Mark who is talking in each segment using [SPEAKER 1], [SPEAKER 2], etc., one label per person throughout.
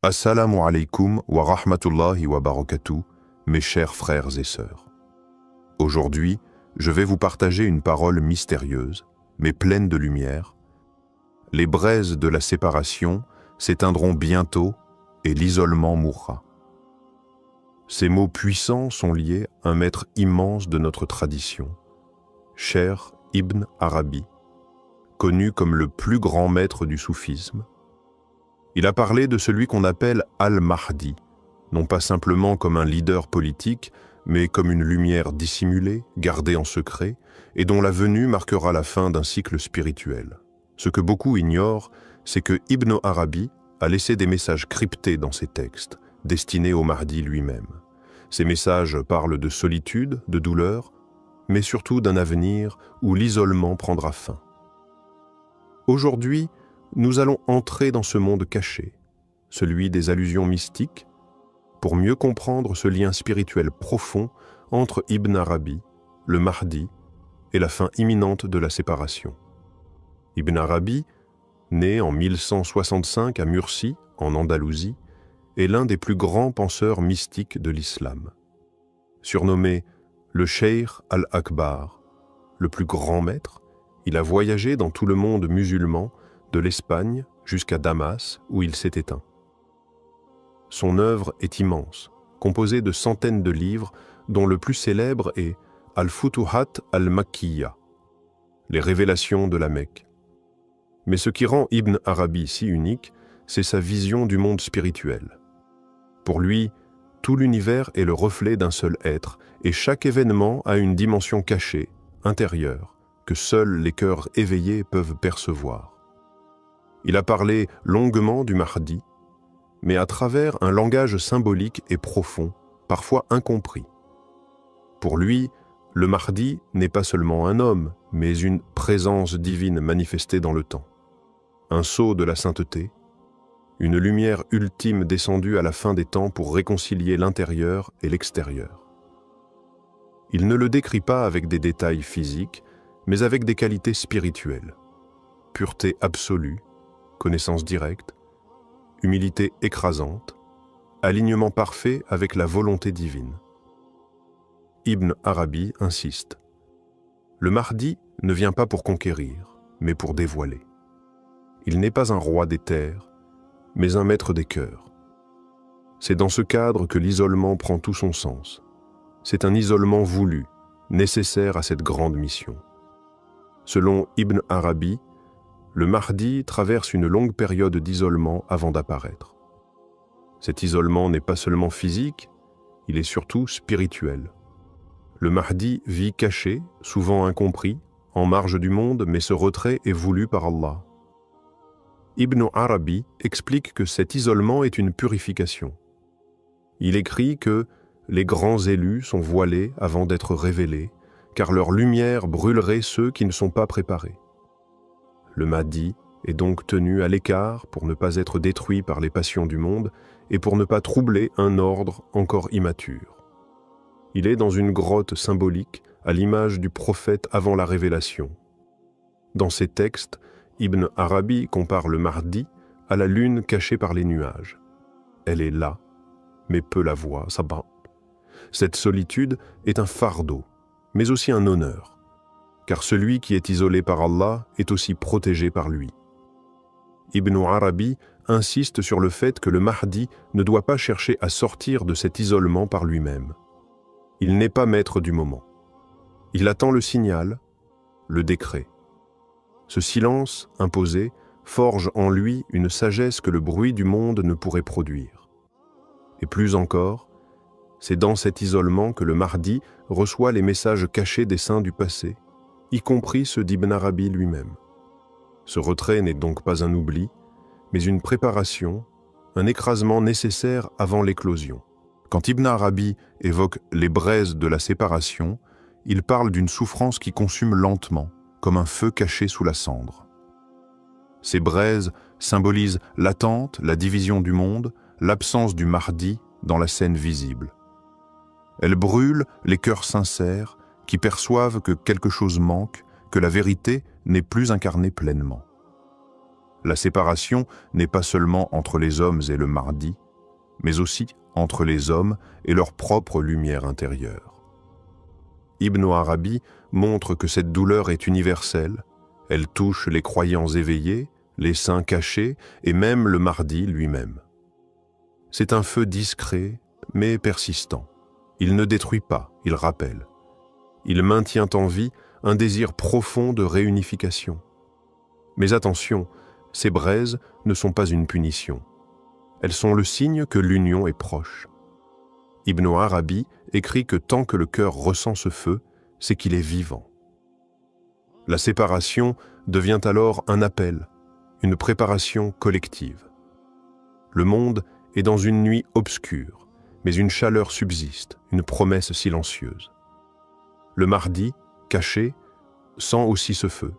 [SPEAKER 1] Assalamu alaikum wa rahmatullahi wa barakatuh, mes chers frères et sœurs. Aujourd'hui, je vais vous partager une parole mystérieuse, mais pleine de lumière. Les braises de la séparation s'éteindront bientôt et l'isolement mourra. Ces mots puissants sont liés à un maître immense de notre tradition, Cheikh Ibn Arabi, connu comme le plus grand maître du soufisme. Il a parlé de celui qu'on appelle Al-Mahdi, non pas simplement comme un leader politique, mais comme une lumière dissimulée, gardée en secret, et dont la venue marquera la fin d'un cycle spirituel. Ce que beaucoup ignorent, c'est que Ibn Arabi a laissé des messages cryptés dans ses textes, destinés au Mahdi lui-même. Ces messages parlent de solitude, de douleur, mais surtout d'un avenir où l'isolement prendra fin. Aujourd'hui, nous allons entrer dans ce monde caché, celui des allusions mystiques, pour mieux comprendre ce lien spirituel profond entre Ibn Arabi, le Mahdi et la fin imminente de la séparation. Ibn Arabi, né en 1165 à Murcie, en Andalousie, est l'un des plus grands penseurs mystiques de l'islam. Surnommé le Cheikh al-Akbar, le plus grand maître, il a voyagé dans tout le monde musulman, de l'Espagne jusqu'à Damas, où il s'est éteint. Son œuvre est immense, composée de centaines de livres, dont le plus célèbre est Al-Futuhat al-Makkiyya, les révélations de la Mecque. Mais ce qui rend Ibn Arabi si unique, c'est sa vision du monde spirituel. Pour lui, tout l'univers est le reflet d'un seul être, et chaque événement a une dimension cachée, intérieure, que seuls les cœurs éveillés peuvent percevoir. Il a parlé longuement du Mahdi, mais à travers un langage symbolique et profond, parfois incompris. Pour lui, le Mahdi n'est pas seulement un homme, mais une présence divine manifestée dans le temps. Un sceau de la sainteté, une lumière ultime descendue à la fin des temps pour réconcilier l'intérieur et l'extérieur. Il ne le décrit pas avec des détails physiques, mais avec des qualités spirituelles. Pureté absolue, connaissance directe, humilité écrasante, alignement parfait avec la volonté divine. Ibn Arabi insiste. Le Mahdi ne vient pas pour conquérir, mais pour dévoiler. Il n'est pas un roi des terres, mais un maître des cœurs. C'est dans ce cadre que l'isolement prend tout son sens. C'est un isolement voulu, nécessaire à cette grande mission. Selon Ibn Arabi, le Mahdi traverse une longue période d'isolement avant d'apparaître. Cet isolement n'est pas seulement physique, il est surtout spirituel. Le Mahdi vit caché, souvent incompris, en marge du monde, mais ce retrait est voulu par Allah. Ibn Arabi explique que cet isolement est une purification. Il écrit que les grands élus sont voilés avant d'être révélés, car leur lumière brûlerait ceux qui ne sont pas préparés. Le Mahdi est donc tenu à l'écart pour ne pas être détruit par les passions du monde et pour ne pas troubler un ordre encore immature. Il est dans une grotte symbolique à l'image du prophète avant la révélation. Dans ses textes, Ibn Arabi compare le Mahdi à la lune cachée par les nuages. Elle est là, mais peu la voit, sabah. Cette solitude est un fardeau, mais aussi un honneur. Car celui qui est isolé par Allah est aussi protégé par lui. Ibn Arabi insiste sur le fait que le Mahdi ne doit pas chercher à sortir de cet isolement par lui-même. Il n'est pas maître du moment. Il attend le signal, le décret. Ce silence imposé forge en lui une sagesse que le bruit du monde ne pourrait produire. Et plus encore, c'est dans cet isolement que le Mahdi reçoit les messages cachés des saints du passé, y compris ceux d'Ibn Arabi lui-même. Ce retrait n'est donc pas un oubli, mais une préparation, un écrasement nécessaire avant l'éclosion. Quand Ibn Arabi évoque les braises de la séparation, il parle d'une souffrance qui consume lentement, comme un feu caché sous la cendre. Ces braises symbolisent l'attente, la division du monde, l'absence du Mahdi dans la scène visible. Elles brûlent les cœurs sincères, qui perçoivent que quelque chose manque, que la vérité n'est plus incarnée pleinement. La séparation n'est pas seulement entre les hommes et le Mahdi, mais aussi entre les hommes et leur propre lumière intérieure. Ibn Arabi montre que cette douleur est universelle, elle touche les croyants éveillés, les saints cachés et même le Mahdi lui-même. C'est un feu discret mais persistant. Il ne détruit pas, il rappelle. Il maintient en vie un désir profond de réunification. Mais attention, ces braises ne sont pas une punition. Elles sont le signe que l'union est proche. Ibn Arabi écrit que tant que le cœur ressent ce feu, c'est qu'il est vivant. La séparation devient alors un appel, une préparation collective. Le monde est dans une nuit obscure, mais une chaleur subsiste, une promesse silencieuse. Le Mahdi, caché, sent aussi ce feu.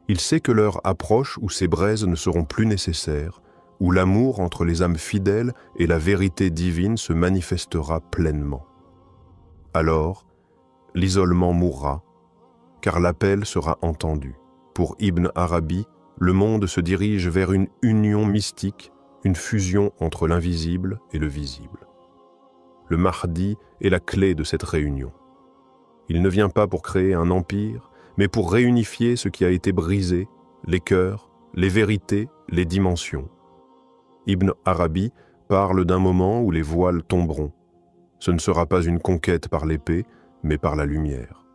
[SPEAKER 1] Il sait que l'heure approche où ces braises ne seront plus nécessaires, où l'amour entre les âmes fidèles et la vérité divine se manifestera pleinement. Alors, l'isolement mourra, car l'appel sera entendu. Pour Ibn Arabi, le monde se dirige vers une union mystique, une fusion entre l'invisible et le visible. Le Mahdi est la clé de cette réunion. Il ne vient pas pour créer un empire, mais pour réunifier ce qui a été brisé, les cœurs, les vérités, les dimensions. Ibn Arabi parle d'un moment où les voiles tomberont. Ce ne sera pas une conquête par l'épée, mais par la lumière.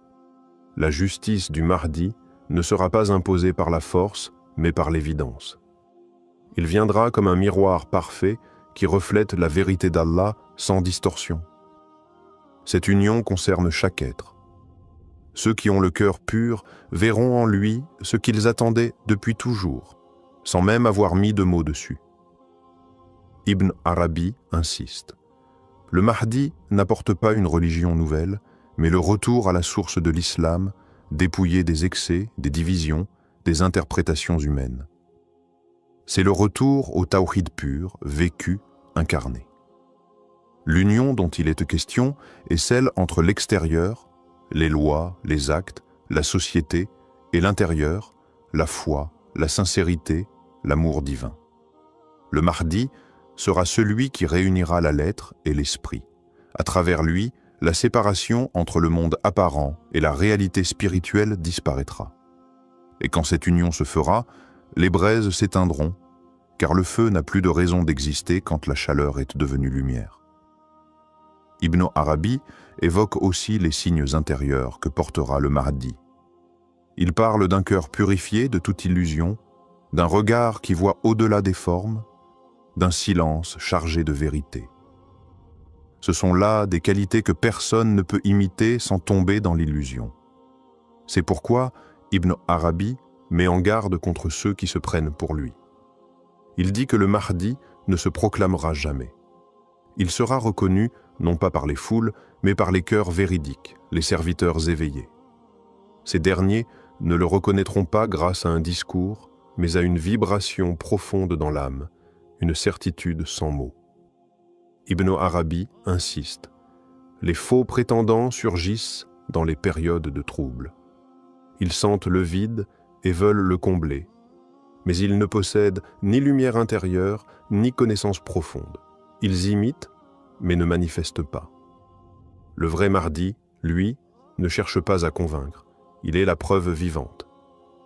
[SPEAKER 1] La justice du Mahdi ne sera pas imposée par la force, mais par l'évidence. Il viendra comme un miroir parfait qui reflète la vérité d'Allah sans distorsion. Cette union concerne chaque être. Ceux qui ont le cœur pur verront en lui ce qu'ils attendaient depuis toujours, sans même avoir mis de mots dessus. Ibn Arabi insiste. Le Mahdi n'apporte pas une religion nouvelle, mais le retour à la source de l'islam, dépouillé des excès, des divisions, des interprétations humaines. C'est le retour au tawhid pur, vécu, incarné. L'union dont il est question est celle entre l'extérieur, les lois, les actes, la société, et l'intérieur, la foi, la sincérité, l'amour divin. Le Mahdi sera celui qui réunira la lettre et l'esprit. À travers lui, la séparation entre le monde apparent et la réalité spirituelle disparaîtra. Et quand cette union se fera, les braises s'éteindront, car le feu n'a plus de raison d'exister quand la chaleur est devenue lumière. Ibn Arabi évoque aussi les signes intérieurs que portera le Mahdi. Il parle d'un cœur purifié de toute illusion, d'un regard qui voit au-delà des formes, d'un silence chargé de vérité. Ce sont là des qualités que personne ne peut imiter sans tomber dans l'illusion. C'est pourquoi Ibn Arabi met en garde contre ceux qui se prennent pour lui. Il dit que le Mahdi ne se proclamera jamais. Il sera reconnu non pas par les foules, mais par les cœurs véridiques, les serviteurs éveillés. Ces derniers ne le reconnaîtront pas grâce à un discours, mais à une vibration profonde dans l'âme, une certitude sans mots. Ibn Arabi insiste. Les faux prétendants surgissent dans les périodes de trouble. Ils sentent le vide et veulent le combler, mais ils ne possèdent ni lumière intérieure, ni connaissance profonde. Ils imitent, mais ne manifestent pas. Le vrai Mahdi, lui, ne cherche pas à convaincre. Il est la preuve vivante.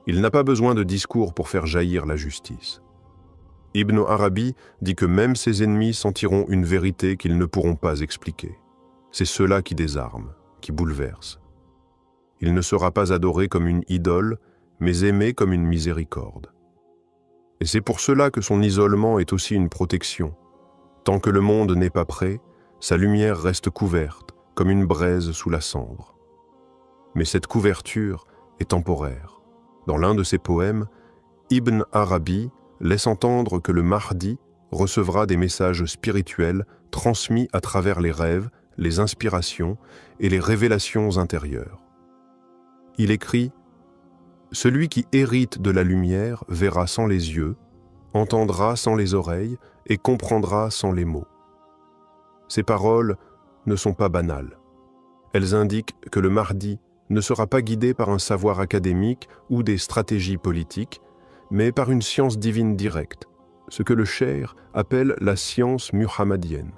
[SPEAKER 1] Il n'a pas besoin de discours pour faire jaillir la justice. Ibn Arabi dit que même ses ennemis sentiront une vérité qu'ils ne pourront pas expliquer. C'est cela qui désarme, qui bouleverse. Il ne sera pas adoré comme une idole, mais aimé comme une miséricorde. Et c'est pour cela que son isolement est aussi une protection. Tant que le monde n'est pas prêt, sa lumière reste couverte, comme une braise sous la cendre. Mais cette couverture est temporaire. Dans l'un de ses poèmes, Ibn Arabi laisse entendre que le Mahdi recevra des messages spirituels transmis à travers les rêves, les inspirations et les révélations intérieures. Il écrit « Celui qui hérite de la lumière verra sans les yeux, entendra sans les oreilles et comprendra sans les mots. » Ces paroles ne sont pas banales. Elles indiquent que le Mahdi ne sera pas guidé par un savoir académique ou des stratégies politiques, mais par une science divine directe, ce que le cheikh appelle la science muhammadienne.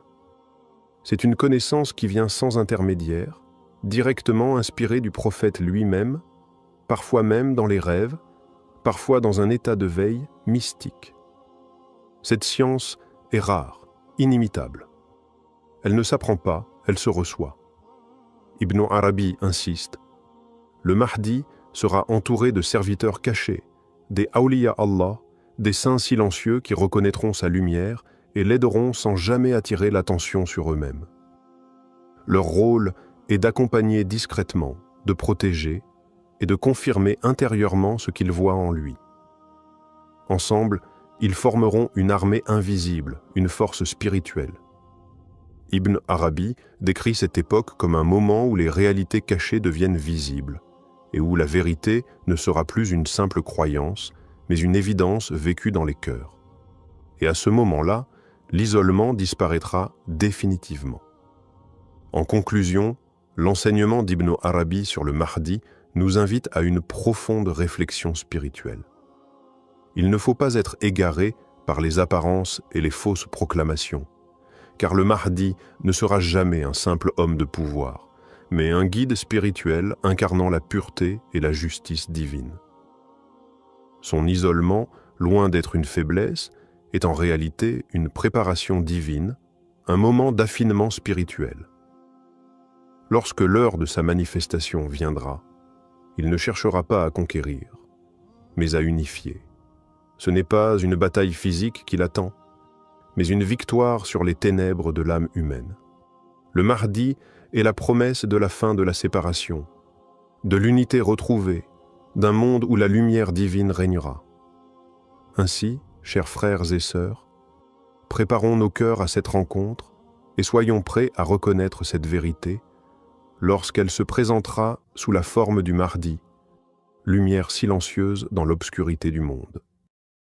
[SPEAKER 1] C'est une connaissance qui vient sans intermédiaire, directement inspirée du prophète lui-même, parfois même dans les rêves, parfois dans un état de veille mystique. Cette science est rare, inimitable. Elle ne s'apprend pas, elle se reçoit. Ibn Arabi insiste, le Mahdi sera entouré de serviteurs cachés, des awliya Allah, des saints silencieux qui reconnaîtront sa lumière et l'aideront sans jamais attirer l'attention sur eux-mêmes. Leur rôle est d'accompagner discrètement, de protéger et de confirmer intérieurement ce qu'ils voient en lui. Ensemble, ils formeront une armée invisible, une force spirituelle. Ibn Arabi décrit cette époque comme un moment où les réalités cachées deviennent visibles et où la vérité ne sera plus une simple croyance, mais une évidence vécue dans les cœurs. Et à ce moment-là, l'isolement disparaîtra définitivement. En conclusion, l'enseignement d'Ibn Arabi sur le Mahdi nous invite à une profonde réflexion spirituelle. Il ne faut pas être égaré par les apparences et les fausses proclamations, car le Mahdi ne sera jamais un simple homme de pouvoir, mais un guide spirituel incarnant la pureté et la justice divine. Son isolement, loin d'être une faiblesse, est en réalité une préparation divine, un moment d'affinement spirituel. Lorsque l'heure de sa manifestation viendra, il ne cherchera pas à conquérir, mais à unifier. Ce n'est pas une bataille physique qui l'attend, mais une victoire sur les ténèbres de l'âme humaine. Le Mahdi est la promesse de la fin de la séparation, de l'unité retrouvée, d'un monde où la lumière divine régnera. Ainsi, chers frères et sœurs, préparons nos cœurs à cette rencontre et soyons prêts à reconnaître cette vérité lorsqu'elle se présentera sous la forme du Mahdi, lumière silencieuse dans l'obscurité du monde.